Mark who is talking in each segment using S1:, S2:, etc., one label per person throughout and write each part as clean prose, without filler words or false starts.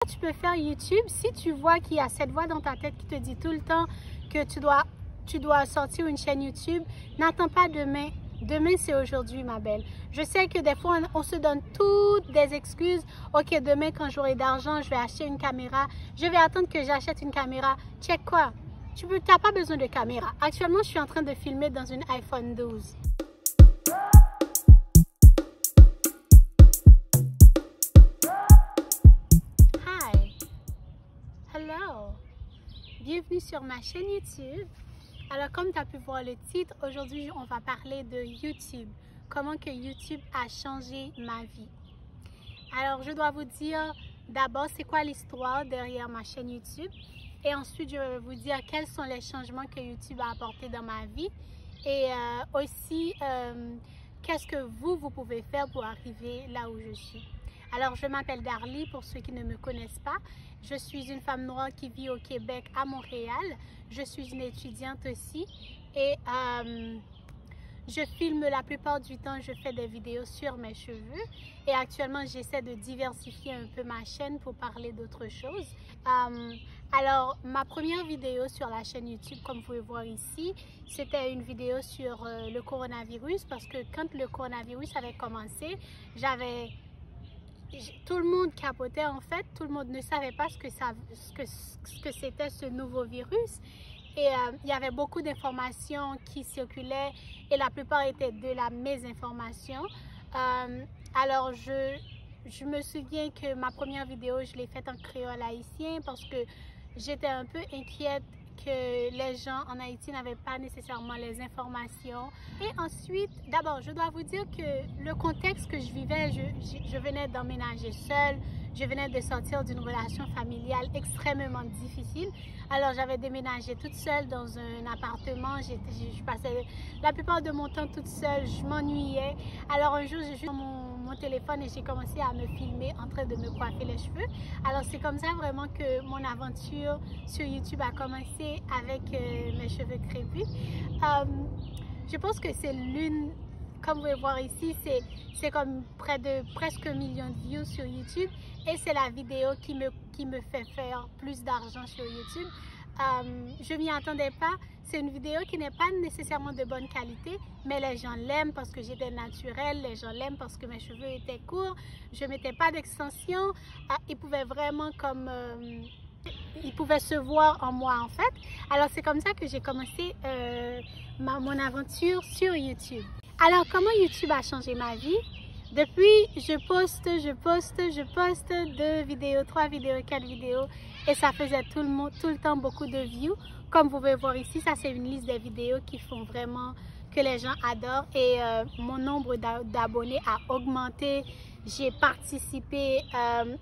S1: Tu peux faire YouTube si tu vois qu'il y a cette voix dans ta tête qui te dit tout le temps que tu dois sortir une chaîne YouTube. N'attends pas demain. Demain, c'est aujourd'hui, ma belle. Je sais que des fois, on se donne toutes des excuses. Ok, demain, quand j'aurai d'argent, je vais acheter une caméra. Je vais attendre que j'achète une caméra. Check quoi? Tu n'as pas besoin de caméra. Actuellement, je suis en train de filmer dans une iPhone 12. Hi. Hello. Bienvenue sur ma chaîne YouTube. Alors, comme tu as pu voir le titre, aujourd'hui, on va parler de YouTube. Comment que YouTube a changé ma vie. Alors, je dois vous dire d'abord, c'est quoi l'histoire derrière ma chaîne YouTube. Et ensuite, je vais vous dire quels sont les changements que YouTube a apportés dans ma vie. Et aussi, qu'est-ce que vous pouvez faire pour arriver là où je suis. Alors, je m'appelle Darly, pour ceux qui ne me connaissent pas. Je suis une femme noire qui vit au Québec, à Montréal. Je suis une étudiante aussi. Et je filme la plupart du temps, je fais des vidéos sur mes cheveux. Et actuellement, j'essaie de diversifier un peu ma chaîne pour parler d'autres choses. Alors, ma première vidéo sur la chaîne YouTube, comme vous pouvez voir ici, c'était une vidéo sur le coronavirus. Parce que quand le coronavirus avait commencé, tout le monde capotait en fait, tout le monde ne savait pas ce que c'était ce nouveau virus. Et il y avait beaucoup d'informations qui circulaient et la plupart étaient de la mésinformation. Alors je me souviens que ma première vidéo, je l'ai faite en créole haïtien parce que j'étais un peu inquiète que les gens en Haïti n'avaient pas nécessairement les informations. Et ensuite, d'abord, je dois vous dire que le contexte que je vivais, je venais d'emménager seule, je venais de sortir d'une relation familiale extrêmement difficile. Alors, j'avais déménagé toute seule dans un appartement, je passais la plupart de mon temps toute seule, je m'ennuyais. Alors, un jour, j'ai juste mon téléphone et j'ai commencé à me filmer en train de me coiffer les cheveux. Alors c'est comme ça vraiment que mon aventure sur YouTube a commencé avec mes cheveux crépus. Je pense que c'est l'une, comme vous pouvez voir ici, c'est comme presque 1 million de views sur YouTube et c'est la vidéo qui me fait faire plus d'argent sur YouTube. Je m'y attendais pas. C'est une vidéo qui n'est pas nécessairement de bonne qualité, mais les gens l'aiment parce que j'étais naturelle, les gens l'aiment parce que mes cheveux étaient courts, je ne mettais pas d'extension, ils pouvaient vraiment ils pouvaient se voir en moi en fait. Alors c'est comme ça que j'ai commencé mon aventure sur YouTube. Alors comment YouTube a changé ma vie? Depuis, je poste 2 vidéos, 3 vidéos, 4 vidéos et ça faisait tout le temps beaucoup de views. Comme vous pouvez voir ici, ça c'est une liste des vidéos qui font vraiment que les gens adorent et mon nombre d'abonnés a augmenté. J'ai participé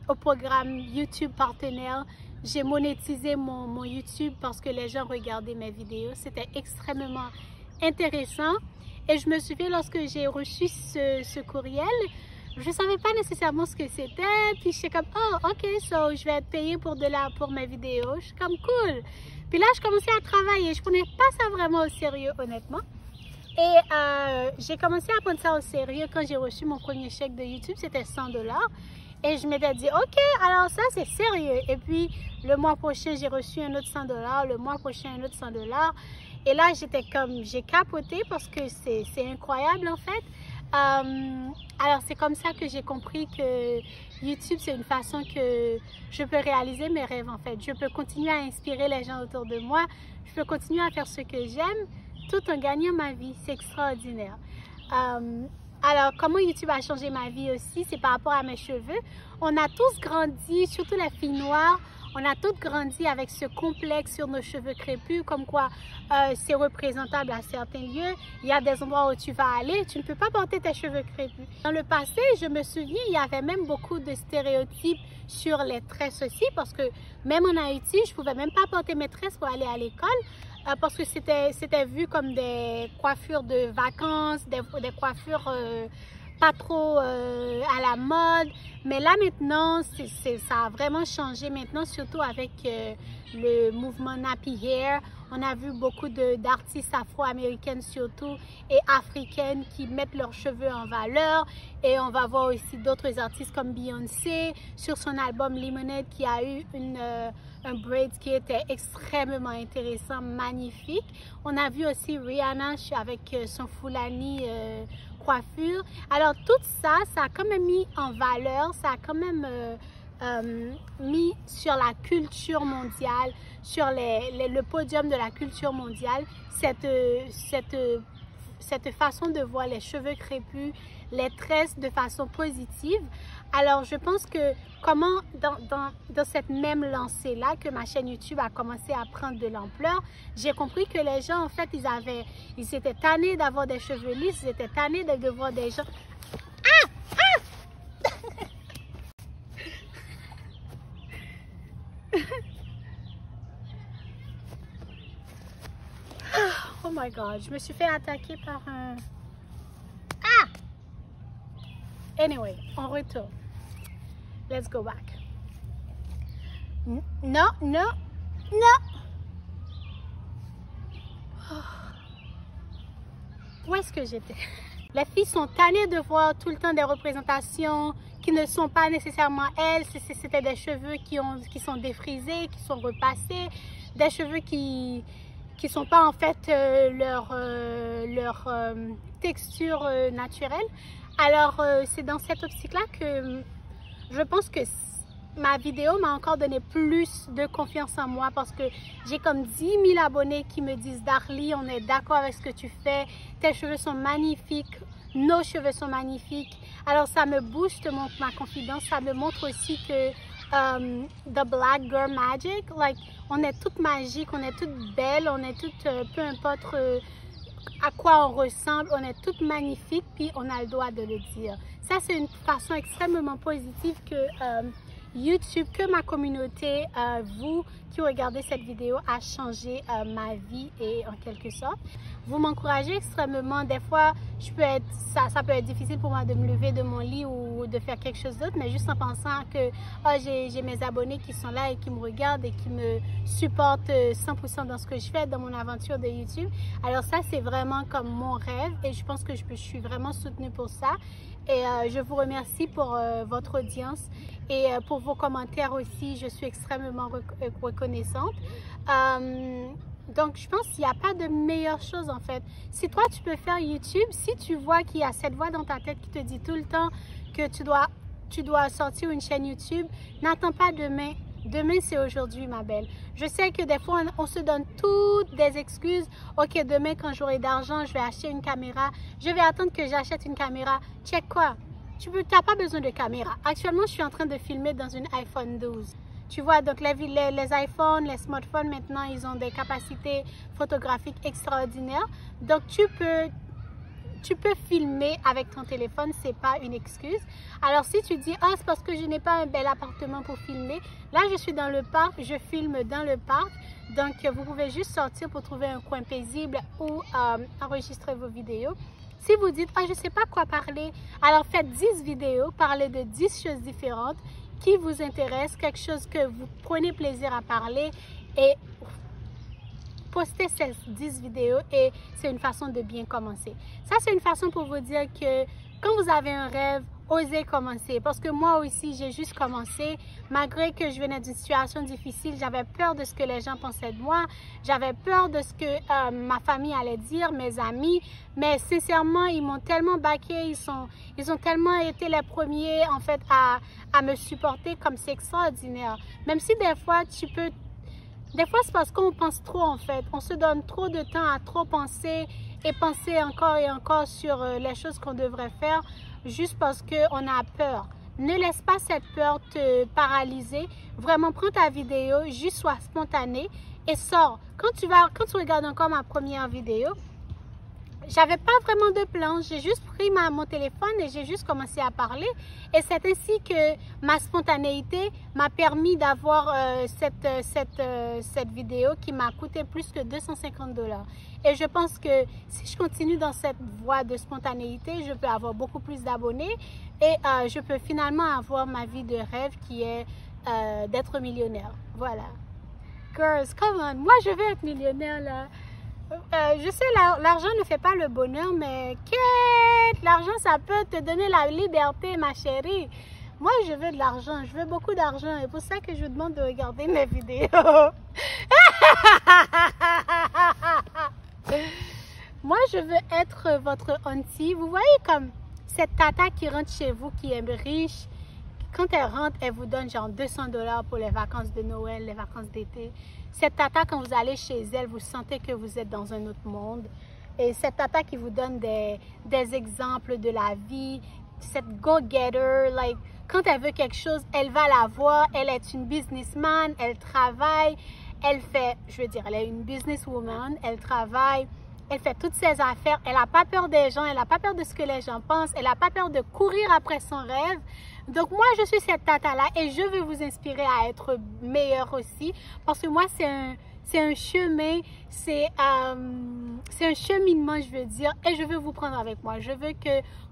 S1: au programme YouTube Partenaire. J'ai monétisé mon YouTube parce que les gens regardaient mes vidéos. C'était extrêmement intéressant. Et je me souviens lorsque j'ai reçu ce courriel, je ne savais pas nécessairement ce que c'était. Puis je suis comme, oh ok, so je vais être payée pour mes vidéos. Je suis comme cool. Puis là, je commençais à travailler. Je ne prenais pas ça vraiment au sérieux, honnêtement. Et j'ai commencé à prendre ça au sérieux quand j'ai reçu mon premier chèque de YouTube. C'était 100 $. Et je m'étais dit, ok, alors ça c'est sérieux. Et puis le mois prochain, j'ai reçu un autre 100 $. Le mois prochain, un autre 100 $. Et là, j'étais comme, j'ai capoté parce que c'est incroyable en fait. Alors, c'est comme ça que j'ai compris que YouTube, c'est une façon que je peux réaliser mes rêves en fait. Je peux continuer à inspirer les gens autour de moi. Je peux continuer à faire ce que j'aime tout en gagnant ma vie. C'est extraordinaire. Alors, comment YouTube a changé ma vie aussi, c'est par rapport à mes cheveux. On a tous grandi, surtout les filles noires, on a toutes grandi avec ce complexe sur nos cheveux crépus, comme quoi c'est représentable à certains lieux. Il y a des endroits où tu vas aller, tu ne peux pas porter tes cheveux crépus. Dans le passé, je me souviens, il y avait même beaucoup de stéréotypes sur les tresses aussi, parce que même en Haïti, je ne pouvais même pas porter mes tresses pour aller à l'école. Parce que c'était vu comme des coiffures de vacances, des coiffures pas trop à la mode. Mais là maintenant, ça a vraiment changé maintenant, surtout avec le mouvement Nappy Hair. On a vu beaucoup d'artistes afro-américaines surtout et africaines qui mettent leurs cheveux en valeur. Et on va voir aussi d'autres artistes comme Beyoncé sur son album Lemonade qui a eu un braid qui était extrêmement intéressant, magnifique. On a vu aussi Rihanna avec son Fulani coiffure. Alors tout ça, ça a quand même mis en valeur, ça a quand même mis sur la culture mondiale, sur le podium de la culture mondiale, cette façon de voir les cheveux crépus, les tresses de façon positive. Alors je pense que comment dans cette même lancée-là que ma chaîne YouTube a commencé à prendre de l'ampleur, j'ai compris que les gens en fait ils étaient tannés d'avoir des cheveux lisses, ils étaient tannés de voir des gens... Oh my god, je me suis fait attaquer par un... Ah! Anyway, on retourne. Let's go back. Non, non, non! Oh. Où est-ce que j'étais? Les filles sont tannées de voir tout le temps des représentations qui ne sont pas nécessairement elles. C'était des cheveux qui sont défrisés, qui sont repassés, des cheveux qui sont pas en fait leur texture naturelle. Alors c'est dans cette optique-là que je pense que ma vidéo m'a encore donné plus de confiance en moi parce que j'ai comme 10 000 abonnés qui me disent Darly, on est d'accord avec ce que tu fais, tes cheveux sont magnifiques, nos cheveux sont magnifiques. Alors ça me booste ma confidence, ça me montre aussi que the black girl magic, like on est toutes magiques, on est toutes belles, on est toutes, peu importe à quoi on ressemble, on est toutes magnifiques, puis on a le droit de le dire. Ça c'est une façon extrêmement positive que YouTube, que ma communauté, vous qui regardez cette vidéo, a changé ma vie et en quelque sorte. Vous m'encouragez extrêmement. Des fois, ça peut être difficile pour moi de me lever de mon lit ou de faire quelque chose d'autre, mais juste en pensant que j'ai mes abonnés qui sont là et qui me regardent et qui me supportent 100% dans ce que je fais, dans mon aventure de YouTube. Alors ça, c'est vraiment comme mon rêve et je pense que je suis vraiment soutenue pour ça. Et je vous remercie pour votre audience et pour vos commentaires aussi. Je suis extrêmement reconnaissante. Donc, je pense qu'il n'y a pas de meilleure chose en fait. Si toi, tu peux faire YouTube, si tu vois qu'il y a cette voix dans ta tête qui te dit tout le temps que tu dois sortir une chaîne YouTube, n'attends pas demain. Demain, c'est aujourd'hui, ma belle. Je sais que des fois, on se donne toutes des excuses. Ok, demain, quand j'aurai d'argent, je vais acheter une caméra. Je vais attendre que j'achète une caméra. Check quoi? Tu n'as pas besoin de caméra. Actuellement, je suis en train de filmer dans une iPhone 12. Tu vois, donc les iPhones, les smartphones, maintenant, ils ont des capacités photographiques extraordinaires. Donc, tu peux filmer avec ton téléphone, c'est pas une excuse. Alors si tu dis c'est parce que je n'ai pas un bel appartement pour filmer, là je suis dans le parc, je filme dans le parc, donc vous pouvez juste sortir pour trouver un coin paisible ou enregistrer vos vidéos. Si vous dites je sais pas quoi parler, alors faites 10 vidéos, parlez de 10 choses différentes qui vous intéressent, quelque chose que vous prenez plaisir à parler et postez ces 10 vidéos et c'est une façon de bien commencer. Ça, c'est une façon pour vous dire que quand vous avez un rêve, osez commencer. Parce que moi aussi, j'ai juste commencé. Malgré que je venais d'une situation difficile, j'avais peur de ce que les gens pensaient de moi. J'avais peur de ce que ma famille allait dire, mes amis. Mais sincèrement, ils m'ont tellement backé. Ils ont tellement été les premiers, en fait, à me supporter comme c'est extraordinaire. Même si des fois, des fois, c'est parce qu'on pense trop en fait. On se donne trop de temps à trop penser et penser encore et encore sur les choses qu'on devrait faire juste parce qu'on a peur. Ne laisse pas cette peur te paralyser. Vraiment, prends ta vidéo, juste sois spontané et sors. Quand tu regardes encore ma première vidéo, j'avais pas vraiment de plan. J'ai juste pris mon téléphone et j'ai juste commencé à parler. Et c'est ainsi que ma spontanéité m'a permis d'avoir cette vidéo qui m'a coûté plus que 250 $. Et je pense que si je continue dans cette voie de spontanéité, je peux avoir beaucoup plus d'abonnés et je peux finalement avoir ma vie de rêve qui est d'être millionnaire. Voilà. Girls, come on. Moi, je veux être millionnaire, là. Je sais, l'argent ne fait pas le bonheur, mais l'argent, ça peut te donner la liberté, ma chérie. Moi, je veux de l'argent. Je veux beaucoup d'argent. Et pour ça que je vous demande de regarder mes vidéos. Moi, je veux être votre auntie. Vous voyez comme cette tata qui rentre chez vous, qui est riche. Quand elle rentre, elle vous donne genre 200 $ pour les vacances de Noël, les vacances d'été. Cette tata, quand vous allez chez elle, vous sentez que vous êtes dans un autre monde. Et cette tata qui vous donne des exemples de la vie, cette go-getter, like, quand elle veut quelque chose, elle va l'avoir. Elle est une businessman, elle travaille, elle fait, je veux dire, elle est une businesswoman, elle travaille, elle fait toutes ses affaires. Elle n'a pas peur des gens, elle n'a pas peur de ce que les gens pensent, elle n'a pas peur de courir après son rêve. Donc moi, je suis cette tata-là et je veux vous inspirer à être meilleure aussi. Parce que moi, c'est un chemin, c'est un cheminement, je veux dire. Et je veux vous prendre avec moi. Je veux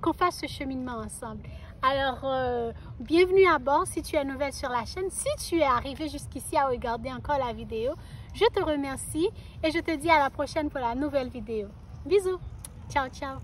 S1: qu'on fasse ce cheminement ensemble. Alors, bienvenue à bord si tu es nouvelle sur la chaîne. Si tu es arrivé jusqu'ici à regarder encore la vidéo, je te remercie et je te dis à la prochaine pour la nouvelle vidéo. Bisous. Ciao, ciao.